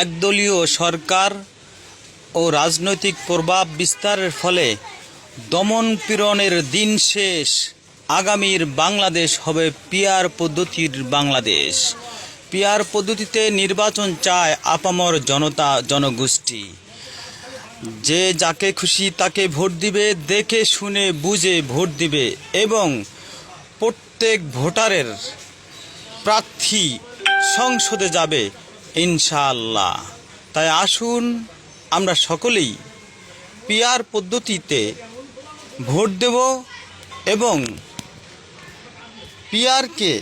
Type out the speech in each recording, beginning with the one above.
একদলীয় সরকার ও রাজনৈতিক প্রভাব বিস্তারের ফলে দমন পীড়নের দিন শেষ। আগামীর বাংলাদেশ হবে পিআর পদ্ধতির বাংলাদেশ। পিআর পদ্ধতিতে নির্বাচন চায় আপামর জনগোষ্ঠী। যে যাকে খুশি তাকে ভোট দিবে, দেখে শুনে বুঝে ভোট দিবে এবং প্রত্যেক ভোটারের প্রার্থী সংসদে যাবে ইনশাআল্লাহ। তাই আসুন আমরা সকলেই পিআর পদ্ধতিতে ভোট দেব এবং পিআরকে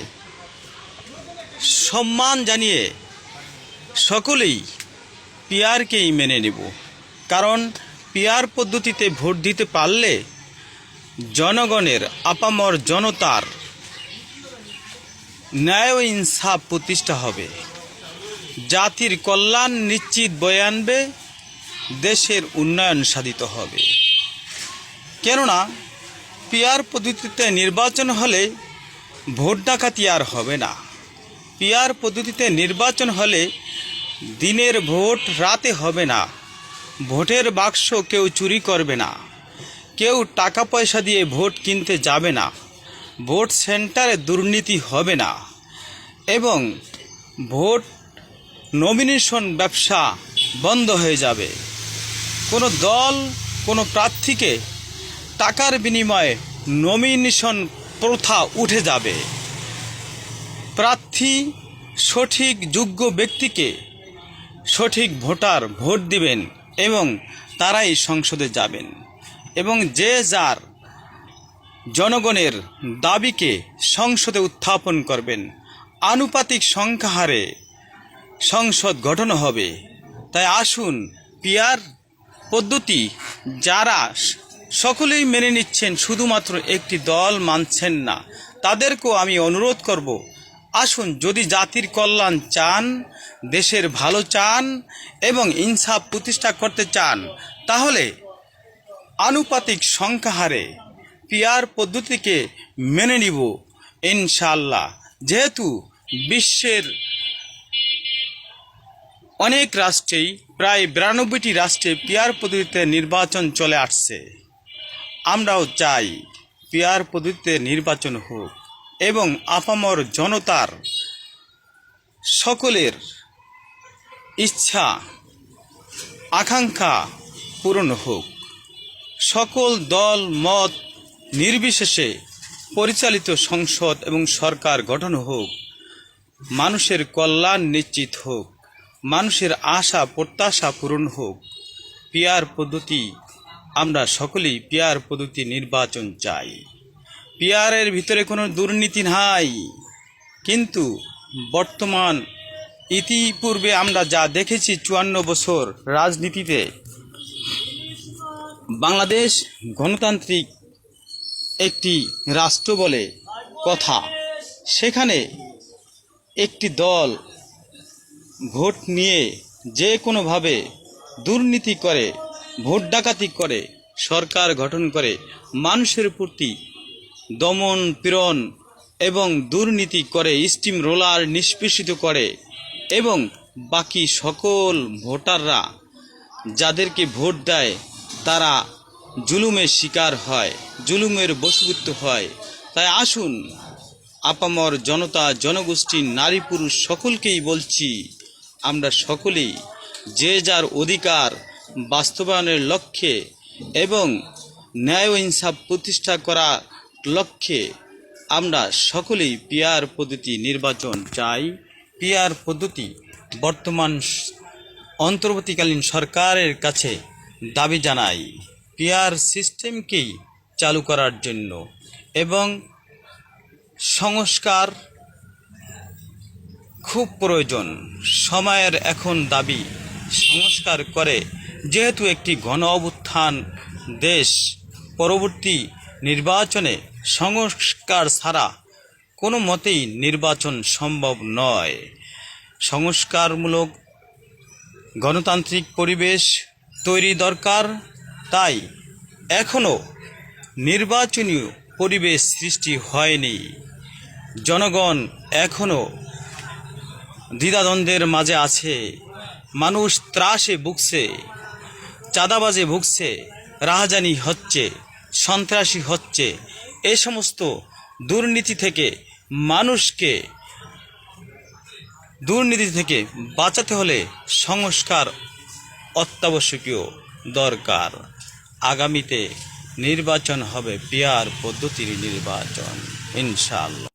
সম্মান জানিয়ে সকলেই পিআরকেই মেনে নেব। কারণ পিআর পদ্ধতিতে ভোট দিতে পারলে জনগণের আপামর জনতার ন্যায় ও ইনসাফ প্রতিষ্ঠা হবে, জাতির কল্যাণ নিশ্চিত বয়ে আনবে, দেশের উন্নয়ন সাধিত হবে। কেননা পিআর পদ্ধতিতে নির্বাচন হলে ভোট ডাকাতি আর হবে না। পিআর পদ্ধতিতে নির্বাচন হলে দিনের ভোট রাতে হবে না, ভোটের বাক্স কেউ চুরি করবে না, কেউ টাকা পয়সা দিয়ে ভোট কিনতে যাবে না, ভোট সেন্টারে দুর্নীতি হবে না এবং ভোট নমিনেশন ব্যবসা বন্ধ হয়ে যাবে। কোনো দল কোনো প্রার্থীকে টাকার বিনিময়ে নমিনেশন প্রথা উঠে যাবে। প্রার্থী সঠিক যোগ্য ব্যক্তিকে সঠিক ভোটার ভোট দিবেন এবং তারাই সংসদে যাবেন এবং যে যার জনগণের দাবিকে সংসদে উত্থাপন করবেন। আনুপাতিক সংখ্যা হারে সংসদ গঠন হবে। তাই আসুন পিআর পদ্ধতি যারা সকলেই মেনে নিচ্ছেন, শুধুমাত্র একটি দল মানছেন না, তাদেরকেও আমি অনুরোধ করব, আসুন যদি জাতির কল্যাণ চান, দেশের ভালো চান এবং ইনসাফ প্রতিষ্ঠা করতে চান, তাহলে আনুপাতিক সংখ্যা হারে পিআর পদ্ধতিকে মেনে নিব ইনশাআল্লাহ। যেহেতু বিশ্বের অনেক রাষ্ট্রেই প্রায় 92টি রাষ্ট্রে পিআর পদ্ধতিতে নির্বাচন চলে আসছে, আমরাও চাই পিআর পদ্ধতিতে নির্বাচন হোক এবং আপামর জনতার সকলের ইচ্ছা আকাঙ্ক্ষা পূরণ হোক। সকল দল মত নির্বিশেষে পরিচালিত সংসদ এবং সরকার গঠন হোক, মানুষের কল্যাণ নিশ্চিত হোক, মানুষের আশা প্রত্যাশা পূরণ হোক। পিআর পদ্ধতি আমরা সকলেই পিআর পদ্ধতি নির্বাচন চাই। পিআরের ভিতরে কোনো দুর্নীতি নাই, কিন্তু বর্তমান ইতিপূর্বে আমরা যা দেখেছি 54 বছর রাজনীতিতে, বাংলাদেশ গণতান্ত্রিক একটি রাষ্ট্র বলে কথা, সেখানে একটি দল ভোট নিয়ে যে কোনোভাবে দুর্নীতি করে, ভোট ডাকাতি করে, সরকার গঠন করে, মানুষের প্রতি দমন পীড়ন এবং দুর্নীতি করে, স্টিম রোলার নিষ্পেষিত করে এবং বাকি সকল ভোটাররা যাদেরকে ভোট দেয় তারা জুলুমের শিকার হয়, জুলুমের বশবর্তী হয়। তাই আসুন আপামর জনতা জনগোষ্ঠী নারী পুরুষ সকলকেই বলছি, আমরা সকলেই যে যার অধিকার বাস্তবায়নের লক্ষ্যে এবং ন্যায় ও ইনসাফ প্রতিষ্ঠা করার লক্ষ্যে আমরা সকলেই পিআর পদ্ধতি নির্বাচন চাই। পিআর পদ্ধতি বর্তমান অন্তর্বর্তীকালীন সরকারের কাছে দাবি জানাই পিআর সিস্টেমকেই চালু করার জন্য এবং সংস্কার খুব প্রয়োজন, সময়ের এখন দাবি সংস্কার করে। যেহেতু একটি গণ অভ্যুত্থান দেশ, পরবর্তী নির্বাচনে সংস্কার ছাড়া কোনো মতেই নির্বাচন সম্ভব নয়। সংস্কারমূলক গণতান্ত্রিক পরিবেশ তৈরি দরকার। তাই এখনও নির্বাচনীয় পরিবেশ সৃষ্টি হয়নি। জনগণ এখনও দ্বিধাদ্বন্দ্বের মাঝে আছে। মানুষ ত্রাসে ভুগছে, চাঁদাবাজে ভুগছে, রাহাজানি হচ্ছে, সন্ত্রাসী হচ্ছে। এই সমস্ত দুর্নীতি থেকে মানুষকে বাঁচাতে হলে সংস্কার অত্যাবশ্যকীয় দরকার। আগামীতে নির্বাচন হবে পিয়ার পদ্ধতির নির্বাচন, ইনশাআল্লাহ।